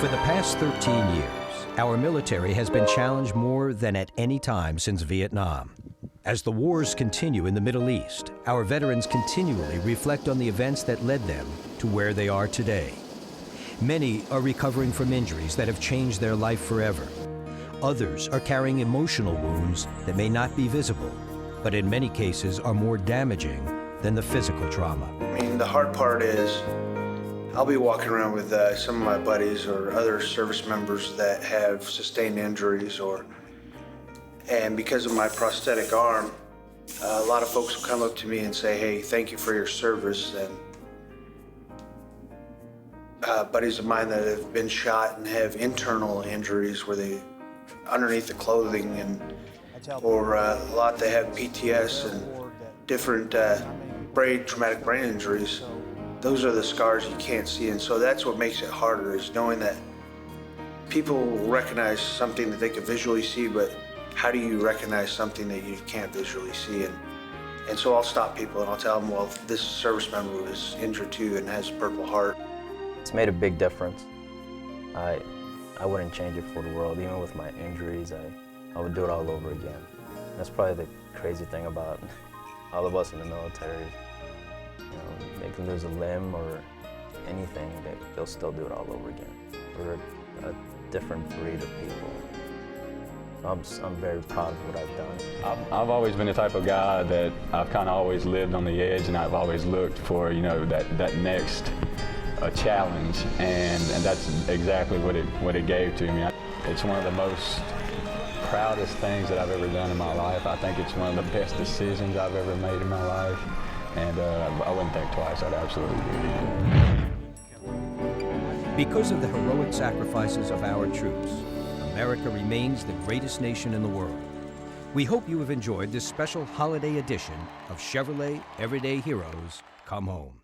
For the past 13 years, our military has been challenged more than at any time since Vietnam. As the wars continue in the Middle East, our veterans continually reflect on the events that led them to where they are today. Many are recovering from injuries that have changed their life forever. Others are carrying emotional wounds that may not be visible, but in many cases are more damaging than the physical trauma. I mean, the hard part is I'll be walking around with some of my buddies or other service members that have sustained injuries, and because of my prosthetic arm, a lot of folks will come up to me and say, hey, thank you for your service. And buddies of mine that have been shot and have internal injuries where they, underneath the clothing, or a lot that have PTS and different traumatic brain injuries. Those are the scars you can't see, and so that's what makes it harder, is knowing that people recognize something that they can visually see, but how do you recognize something that you can't visually see? And so I'll stop people and I'll tell them, well, this service member was injured too and has a Purple Heart. It's made a big difference. I wouldn't change it for the world. Even with my injuries, I would do it all over again. That's probably the crazy thing about all of us in the military. You know, they can lose a limb or anything, they'll still do it all over again. We're a different breed of people. I'm very proud of what I've done. I've always been the type of guy that I've kind of always lived on the edge, and I've always looked for, you know, that next challenge, and that's exactly what it gave to me. It's one of the most proudest things that I've ever done in my life. I think it's one of the best decisions I've ever made in my life, and I wouldn't think twice. I'd absolutely do it. Because of the heroic sacrifices of our troops, America remains the greatest nation in the world. We hope you have enjoyed this special holiday edition of Chevrolet Everyday Heroes Come Home.